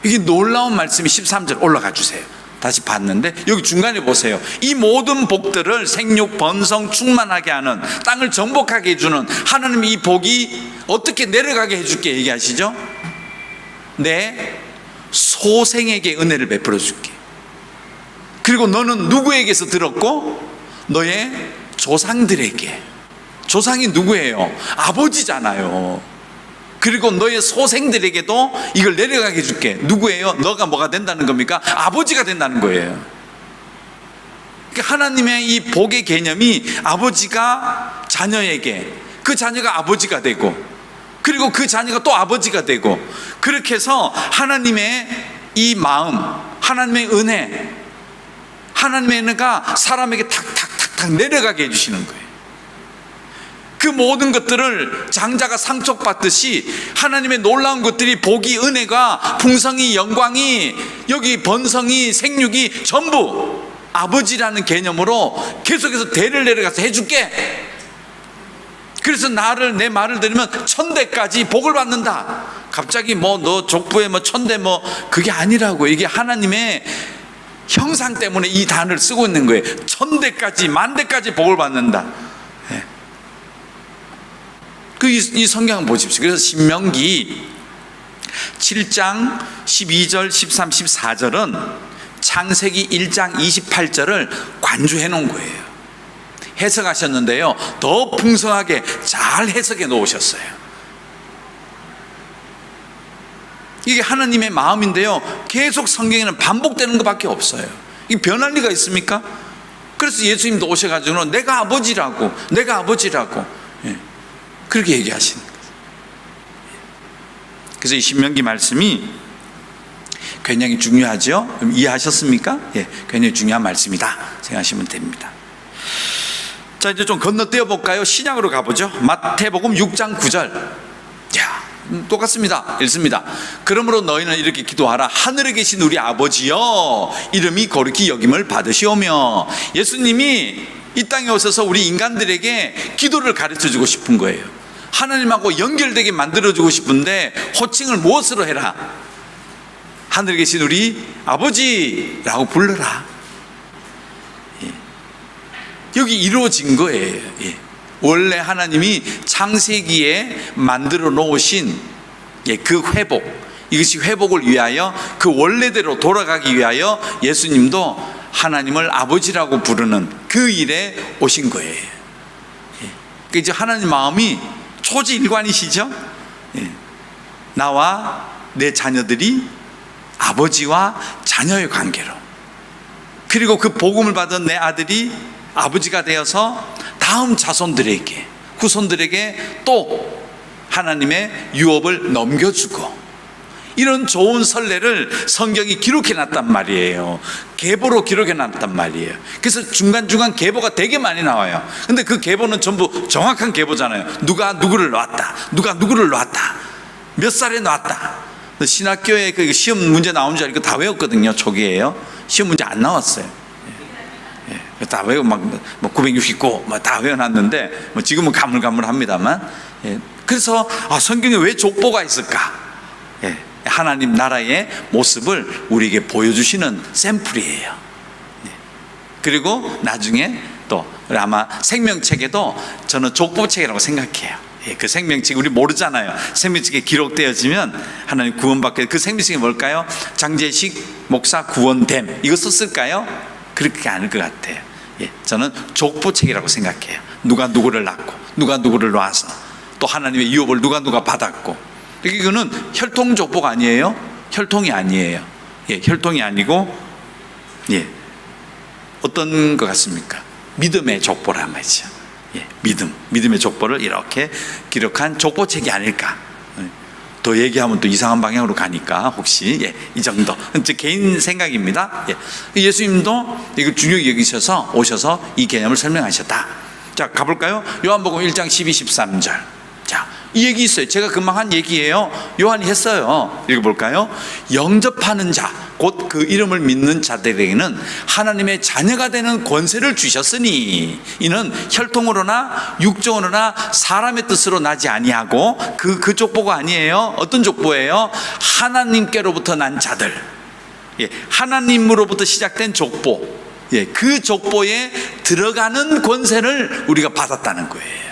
이게 놀라운 말씀이 13절 올라가 주세요. 다시 봤는데 여기 중간에 보세요. 이 모든 복들을 생육, 번성, 충만하게 하는, 땅을 정복하게 해주는 하나님의 이 복이 어떻게 내려가게 해줄게 얘기하시죠? 내 소생에게 은혜를 베풀어 줄게. 그리고 너는 누구에게서 들었고? 너의 조상들에게. 조상이 누구예요? 아버지잖아요. 그리고 너의 소생들에게도 이걸 내려가게 해줄게. 누구예요? 너가 뭐가 된다는 겁니까? 아버지가 된다는 거예요. 그러니까 하나님의 이 복의 개념이 아버지가 자녀에게, 그 자녀가 아버지가 되고, 그리고 그 자녀가 또 아버지가 되고, 그렇게 해서 하나님의 이 마음, 하나님의 은혜, 하나님의 은혜가 사람에게 탁탁탁탁 내려가게 해주시는 거예요. 그 모든 것들을 장자가 상속받듯이 하나님의 놀라운 것들이, 복이, 은혜가, 풍성이, 영광이, 여기 번성이, 생육이 전부 아버지라는 개념으로 계속해서 대를 내려가서 해줄게. 그래서 내 말을 들으면 천대까지 복을 받는다. 갑자기 너 족부에 천대 그게 아니라고. 이게 하나님의 형상 때문에 이 단어를 쓰고 있는 거예요. 천대까지, 만대까지 복을 받는다. 이 성경을 보십시오. 그래서 신명기 7장 12절, 13, 14절은 창세기 1장 28절을 관주해 놓은 거예요. 해석하셨는데요, 더 풍성하게 잘 해석해 놓으셨어요. 이게 하나님의 마음인데요, 계속 성경에는 반복되는 것밖에 없어요. 이게 변할 리가 있습니까? 그래서 예수님도 오셔가지고 내가 아버지라고, 내가 아버지라고, 그렇게 얘기하시는 거예요. 그래서 이 신명기 말씀이 굉장히 중요하죠. 이해하셨습니까? 굉장히 중요한 말씀이다 생각하시면 됩니다. 자, 이제 좀 건너뛰어 볼까요? 신약으로 가보죠. 마태복음 6장 9절. 자, 똑같습니다. 읽습니다. 그러므로 너희는 이렇게 기도하라. 하늘에 계신 우리 아버지여, 이름이 거룩히 여김을 받으시오며. 예수님이 이 땅에 오셔서 우리 인간들에게 기도를 가르쳐주고 싶은 거예요. 하나님하고 연결되게 만들어주고 싶은데 호칭을 무엇으로 해라? 하늘에 계신 우리 아버지라고 불러라. 여기 이루어진 거예요. 원래 하나님이 창세기에 만들어 놓으신 그 회복, 이것이 회복을 위하여 그 원래대로 돌아가기 위하여 예수님도 하나님을 아버지라고 부르는 그 일에 오신 거예요. 그러니까 이제 하나님 마음이 초지일관이시죠. 나와 내 자녀들이 아버지와 자녀의 관계로, 그리고 그 복음을 받은 내 아들이 아버지가 되어서 다음 자손들에게, 후손들에게 또 하나님의 유업을 넘겨주고, 이런 좋은 선례를 성경이 기록해 놨단 말이에요. 계보로 기록해 놨단 말이에요. 그래서 중간중간 계보가 되게 많이 나와요. 근데 그 계보는 전부 정확한 계보잖아요. 누가 누구를 놓았다, 누가 누구를 놓았다, 몇 살에 놓았다. 신학교에 그 시험 문제 나온 줄 알고 다 외웠거든요. 초기에요. 시험 문제 안 나왔어요. 다 외우고 막 969 다 외워놨는데 지금은 가물가물합니다만. 그래서 성경에 왜 족보가 있을까? 하나님 나라의 모습을 우리에게 보여주시는 샘플이에요. 그리고 나중에 또 아마 생명책에도 저는 족보책이라고 생각해요. 그 생명책 우리 모르잖아요. 생명책에 기록되어지면 하나님 구원받게, 그 생명책이 뭘까요? 장제식 목사 구원됨, 이거 썼을까요? 그렇게 아닐 것 같아요. 저는 족보책이라고 생각해요. 누가 누구를 낳고 누가 누구를 놓아서 또 하나님의 유업을 누가 받았고. 이거는 혈통족보가 아니에요. 혈통이 아니에요. 혈통이 아니고 어떤 것 같습니까? 믿음의 족보란 말이죠. 믿음의 족보를 이렇게 기록한 족보책이 아닐까. 더 얘기하면 또 이상한 방향으로 가니까 혹시 이 정도 제 개인 생각입니다. 예수님도 이걸 중요히 여기셔서 오셔서 이 개념을 설명하셨다. 자, 가볼까요? 요한복음 1장 12, 13절. 자, 이 얘기 있어요. 제가 금방 한 얘기예요. 요한이 했어요. 읽어볼까요? 영접하는 자, 곧 그 이름을 믿는 자들에게는 하나님의 자녀가 되는 권세를 주셨으니 이는 혈통으로나 육정으로나 사람의 뜻으로 나지 아니하고 그 족보가 아니에요. 어떤 족보예요? 하나님께로부터 난 자들, 하나님으로부터 시작된 족보, 그 족보에 들어가는 권세를 우리가 받았다는 거예요.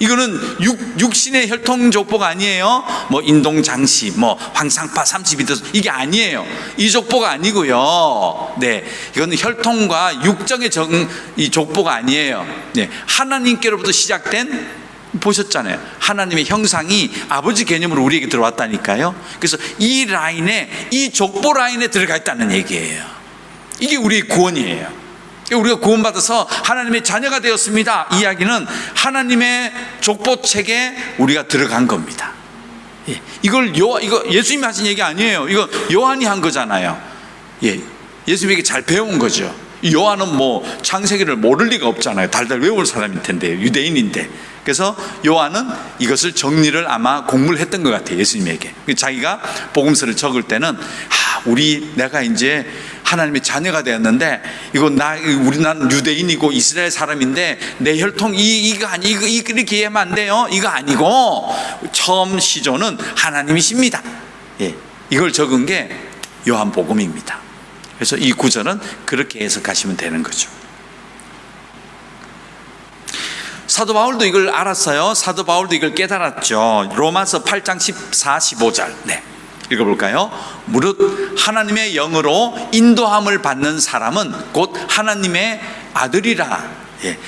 이거는 육신의 혈통 족보가 아니에요. 뭐 인동장씨, 뭐 황상파 32도, 이게 아니에요. 이 족보가 아니고요. 이거는 혈통과 육정의 이 족보가 아니에요. 하나님께로부터 시작된, 보셨잖아요. 하나님의 형상이 아버지 개념으로 우리에게 들어왔다니까요. 그래서 이 라인에, 이 족보 라인에 들어가 있다는 얘기예요. 이게 우리의 구원이에요. 우리가 구원받아서 하나님의 자녀가 되었습니다. 이 이야기는 하나님의 족보책에 우리가 들어간 겁니다. 이거 예수님이 하신 얘기 아니에요. 이거 요한이 한 거잖아요. 예수님에게 잘 배운 거죠. 요한은 뭐 창세기를 모를 리가 없잖아요. 달달 외울 사람일 텐데, 유대인인데. 그래서 요한은 이것을 정리를 아마 공부를 했던 것 같아요. 예수님에게. 자기가 복음서를 적을 때는 내가 이제 하나님의 자녀가 되었는데, 나는 유대인이고 이스라엘 사람인데 내 혈통 이거 이렇게 이해하면 안 돼요. 이거 아니고 처음 시조는 하나님이십니다. 이걸 적은 게 요한복음입니다. 그래서 이 구절은 그렇게 해석하시면 되는 거죠. 사도 바울도 이걸 알았어요. 사도 바울도 이걸 깨달았죠. 로마서 8장 14, 15절. 읽어볼까요? 무릇 하나님의 영으로 인도함을 받는 사람은 곧 하나님의 아들이라. 예.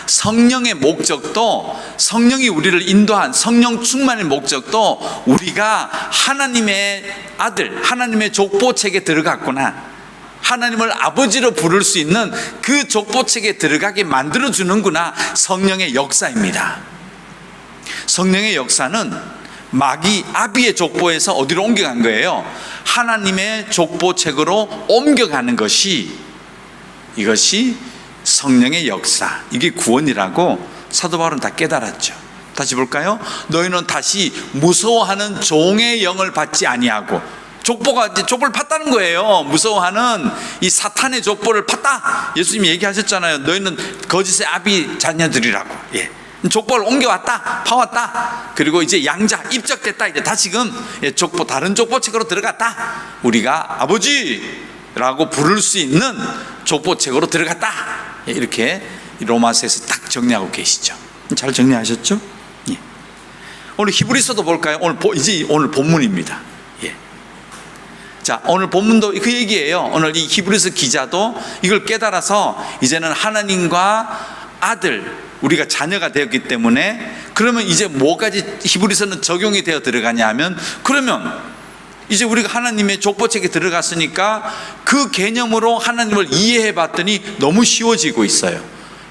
성령의 목적도, 성령이 우리를 인도한 성령 충만의 목적도 우리가 하나님의 아들, 하나님의 족보책에 들어갔구나, 하나님을 아버지로 부를 수 있는 그 족보책에 들어가게 만들어주는구나, 성령의 역사입니다. 성령의 역사는 마귀 아비의 족보에서 어디로 옮겨간 거예요? 하나님의 족보책으로 옮겨가는 것이, 이것이 성령의 역사, 이게 구원이라고 사도 바울은 다 깨달았죠. 다시 볼까요? 너희는 다시 무서워하는 종의 영을 받지 아니하고, 족보가 이제 족보를 팠다는 거예요. 무서워하는 이 사탄의 족보를 팠다. 예수님이 얘기하셨잖아요. 너희는 거짓의 아비 자녀들이라고. 예. 족보를 옮겨왔다, 파왔다. 그리고 이제 양자 입적됐다. 이제 다시금 족보, 다른 족보책으로 들어갔다. 우리가 아버지라고 부를 수 있는 족보책으로 들어갔다. 이렇게 로마서에서 딱 정리하고 계시죠. 잘 정리하셨죠? 예. 오늘 히브리서도 볼까요? 오늘 본문입니다. 예. 자, 오늘 본문도 그 얘기예요. 오늘 이 히브리서 기자도 이걸 깨달아서 이제는 하나님과 아들, 우리가 자녀가 되었기 때문에, 그러면 이제 뭐까지 히브리서는 적용이 되어 들어가냐 하면, 그러면 이제 우리가 하나님의 족보책에 들어갔으니까 그 개념으로 하나님을 이해해 봤더니 너무 쉬워지고 있어요.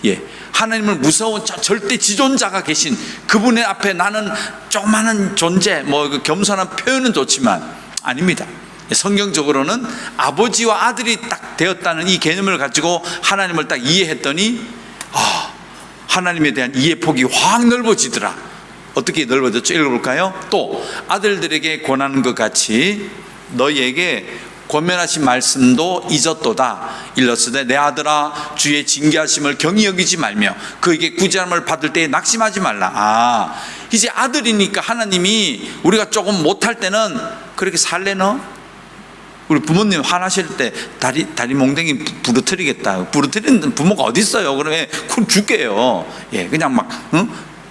예. 하나님을 무서운 절대 지존자가 계신 그분의 앞에 나는 조그마한 존재, 겸손한 표현은 좋지만 아닙니다. 성경적으로는 아버지와 아들이 딱 되었다는 이 개념을 가지고 하나님을 딱 이해했더니 하나님에 대한 이해 폭이 확 넓어지더라. 어떻게 넓어졌죠? 읽어볼까요? 또 아들들에게 권하는 것 같이 너희에게 권면하신 말씀도 잊었도다. 일렀으되 내 아들아, 주의 징계하심을 경히 여기지 말며 그에게 구제함을 받을 때에 낙심하지 말라. 이제 아들이니까 하나님이 우리가 조금 못할 때는 그렇게 살래너? 우리 부모님 화나실 때 다리 몽댕이 부러뜨리겠다. 부러뜨리는 부모가 어디 있어요? 그러면 쿨 죽게요. 예, 그냥 막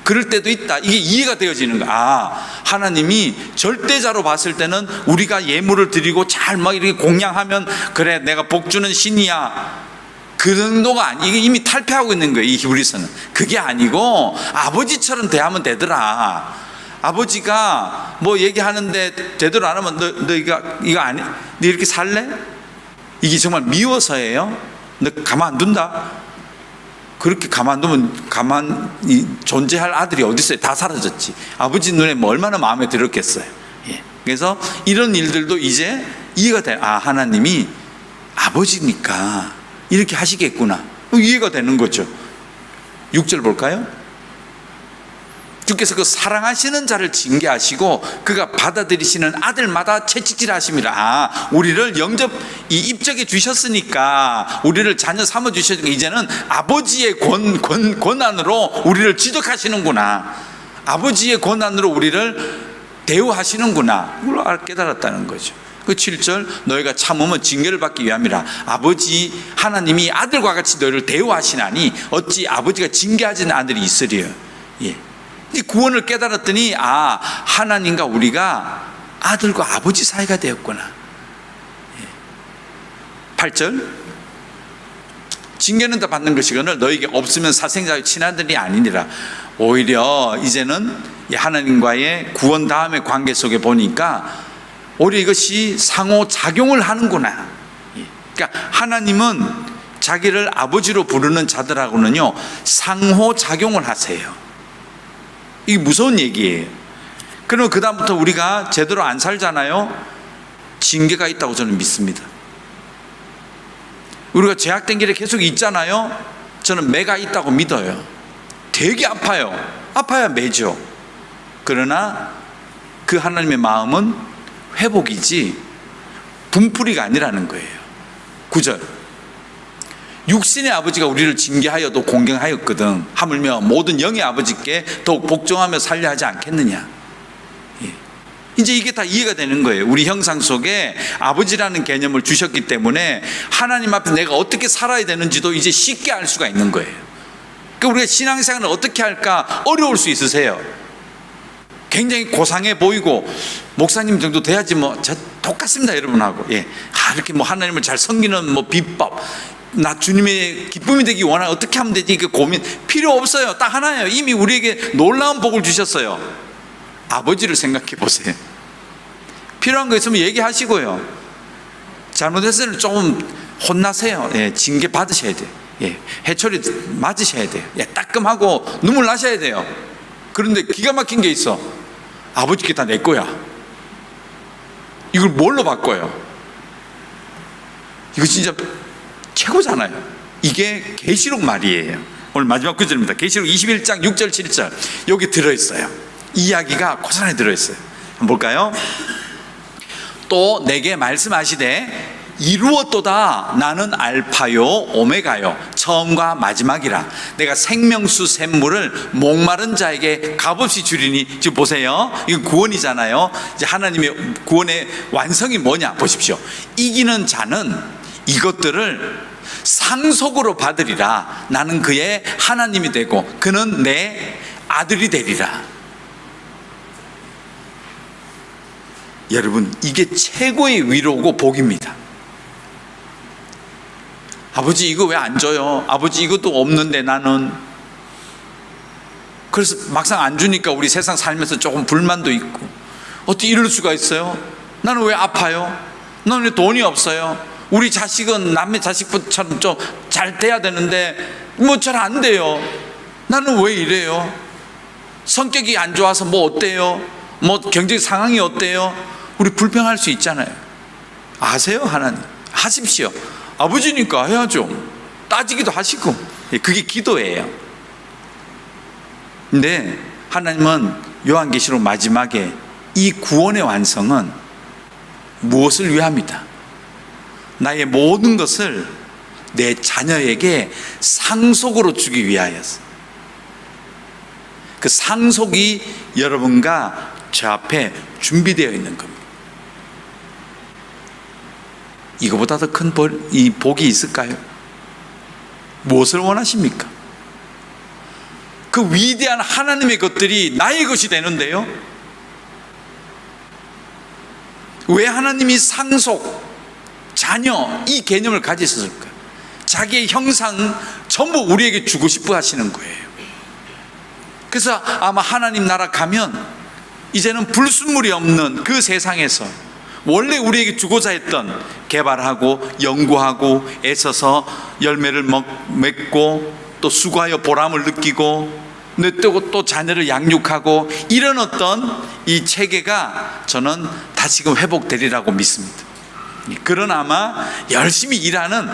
그럴 때도 있다. 이게 이해가 되어지는 거야. 하나님이 절대자로 봤을 때는 우리가 예물을 드리고 잘 막 이렇게 공양하면 그래 내가 복 주는 신이야, 그 정도가 이게 이미 탈피하고 있는 거예요. 이 히브리서는 그게 아니고 아버지처럼 대하면 되더라. 아버지가 뭐 얘기하는데 제대로 안 하면 너 이거 아니? 너 이렇게 살래? 이게 정말 미워서예요? 너 가만 안 둔다? 그렇게 가만두면 가만히 존재할 아들이 어디 있어요? 다 사라졌지. 아버지 눈에 뭐 얼마나 마음에 들었겠어요. 예. 그래서 이런 일들도 이제 이해가 돼요. 하나님이 아버지니까 이렇게 하시겠구나. 이해가 되는 거죠. 6절 볼까요? 주께서 그 사랑하시는 자를 징계하시고 그가 받아들이시는 아들마다 채찍질 하심이라. 우리를 입적해 주셨으니까, 우리를 자녀 삼아 주셨으니까 이제는 아버지의 권한으로 우리를 지적하시는구나, 아버지의 권한으로 우리를 대우하시는구나, 이걸 깨달았다는 거죠. 그 7절 너희가 참으면 징계를 받기 위함이라. 아버지 하나님이 아들과 같이 너희를 대우하시나니 어찌 아버지가 징계하지는 아들이 있으리요. 예. 이 구원을 깨달았더니 하나님과 우리가 아들과 아버지 사이가 되었구나. 8절 징계는 다 받는 것이거늘 너에게 없으면 사생자의 친아들이 아니니라. 오히려 이제는 하나님과의 구원 다음의 관계 속에 보니까 오히려 이것이 상호작용을 하는구나. 그러니까 하나님은 자기를 아버지로 부르는 자들하고는요 상호작용을 하세요. 이게 무서운 얘기예요. 그러면 그 다음부터 우리가 제대로 안 살잖아요. 징계가 있다고 저는 믿습니다. 우리가 죄악된 길에 계속 있잖아요. 저는 매가 있다고 믿어요. 되게 아파요. 아파야 매죠. 그러나 그 하나님의 마음은 회복이지 분풀이가 아니라는 거예요. 9절 육신의 아버지가 우리를 징계하여도 공경하였거든 하물며 모든 영의 아버지께 더욱 복종하며 살려 하지 않겠느냐. 이제 이게 다 이해가 되는 거예요. 우리 형상 속에 아버지라는 개념을 주셨기 때문에 하나님 앞에 내가 어떻게 살아야 되는지도 이제 쉽게 알 수가 있는 거예요. 그러니까 우리가 신앙생활을 어떻게 할까 어려울 수 있으세요. 굉장히 고상해 보이고 목사님 정도 돼야지 저 똑같습니다 여러분하고. 이렇게 하나님을 잘 섬기는 비법 나 주님의 기쁨이 되기 원하는 어떻게 하면 되지? 그 고민 필요 없어요. 딱 하나예요. 이미 우리에게 놀라운 복을 주셨어요. 아버지를 생각해 보세요. 필요한 거 있으면 얘기하시고요. 잘못했을 때 조금 혼나세요. 예, 징계 받으셔야 돼요. 예, 해초리 맞으셔야 돼요. 예, 따끔하고 눈물 나셔야 돼요. 그런데 기가 막힌 게 있어. 아버지께 다 내 거야. 이걸 뭘로 바꿔요? 이거 진짜 최고잖아요. 이게 계시록 말이에요. 오늘 마지막 구절입니다. 계시록 21장 6절 7절 여기 들어있어요. 이야기가 고스란히 들어있어요. 한번 볼까요? 또 내게 말씀하시되 이루었도다. 나는 알파요 오메가요 처음과 마지막이라. 내가 생명수 샘물을 목마른 자에게 값없이 주리니. 지금 보세요. 이건 구원이잖아요. 이제 하나님의 구원의 완성이 뭐냐 보십시오. 이기는 자는 이것들을 상속으로 받으리라. 나는 그의 하나님이 되고 그는 내 아들이 되리라. 여러분, 이게 최고의 위로고 복입니다. 아버지 이거 왜 안 줘요? 아버지 이것도 없는데 나는. 그래서 막상 안 주니까 우리 세상 살면서 조금 불만도 있고, 어떻게 이럴 수가 있어요? 나는 왜 아파요? 나는 왜 돈이 없어요? 우리 자식은 남의 자식처럼 좀 잘 돼야 되는데 뭐 잘 안 돼요. 나는 왜 이래요? 성격이 안 좋아서 뭐 어때요? 뭐 경제 상황이 어때요? 우리 불평할 수 있잖아요. 아세요? 하나님 하십시오. 아버지니까 해야죠. 따지기도 하시고. 그게 기도예요. 근데 하나님은 요한계시록 마지막에 이 구원의 완성은 무엇을 위함이다? 나의 모든 것을 내 자녀에게 상속으로 주기 위하여서. 그 상속이 여러분과 저 앞에 준비되어 있는 겁니다. 이거보다 더 큰 복이 있을까요? 무엇을 원하십니까? 그 위대한 하나님의 것들이 나의 것이 되는데요. 왜 하나님이 상속, 자녀 이 개념을 가지셨을까요? 자기의 형상 전부 우리에게 주고 싶어 하시는 거예요. 그래서 아마 하나님 나라 가면 이제는 불순물이 없는 그 세상에서 원래 우리에게 주고자 했던 개발하고 연구하고 애써서 열매를 맺고 또 수고하여 보람을 느끼고 또 자녀를 양육하고 이런 어떤 이 체계가 저는 다시금 회복되리라고 믿습니다. 그런 아마 열심히 일하는,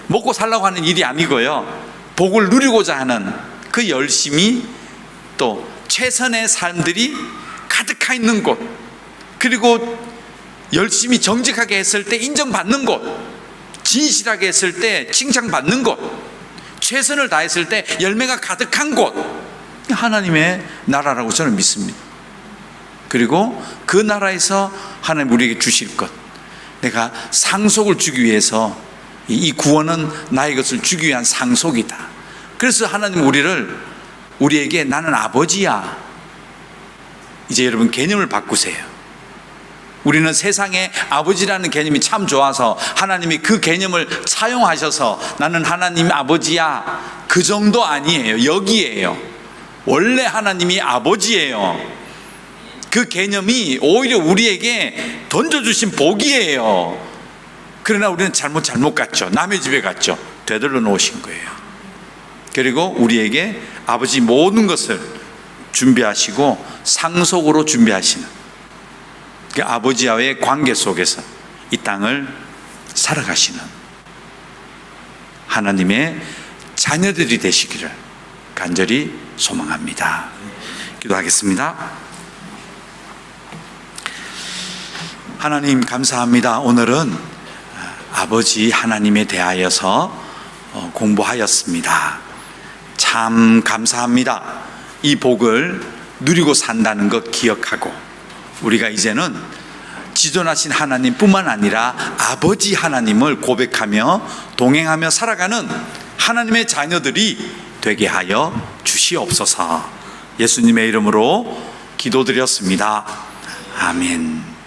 먹고 살라고 하는 일이 아니고요, 복을 누리고자 하는 그 열심히 또 최선의 삶들이 가득하 있는 곳, 그리고 열심히 정직하게 했을 때 인정받는 곳, 진실하게 했을 때 칭찬받는 곳, 최선을 다했을 때 열매가 가득한 곳, 하나님의 나라라고 저는 믿습니다. 그리고 그 나라에서 하나님 우리에게 주실 것, 내가 상속을 주기 위해서, 이 구원은 나의 것을 주기 위한 상속이다. 그래서 하나님 우리에게 나는 아버지야. 이제 여러분 개념을 바꾸세요. 우리는 세상에 아버지라는 개념이 참 좋아서 하나님이 그 개념을 차용하셔서 나는 하나님 아버지야, 그 정도 아니에요. 여기에요. 원래 하나님이 아버지예요. 그 개념이 오히려 우리에게 던져주신 복이에요. 그러나 우리는 잘못 갔죠. 남의 집에 갔죠. 되돌려 놓으신 거예요. 그리고 우리에게 아버지 모든 것을 준비하시고 상속으로 준비하시는 그 아버지와의 관계 속에서 이 땅을 살아가시는 하나님의 자녀들이 되시기를 간절히 소망합니다. 기도하겠습니다. 하나님 감사합니다. 오늘은 아버지 하나님에 대하여서 공부하였습니다. 참 감사합니다. 이 복을 누리고 산다는 것 기억하고 우리가 이제는 지존하신 하나님뿐만 아니라 아버지 하나님을 고백하며 동행하며 살아가는 하나님의 자녀들이 되게 하여 주시옵소서. 예수님의 이름으로 기도드렸습니다. 아멘.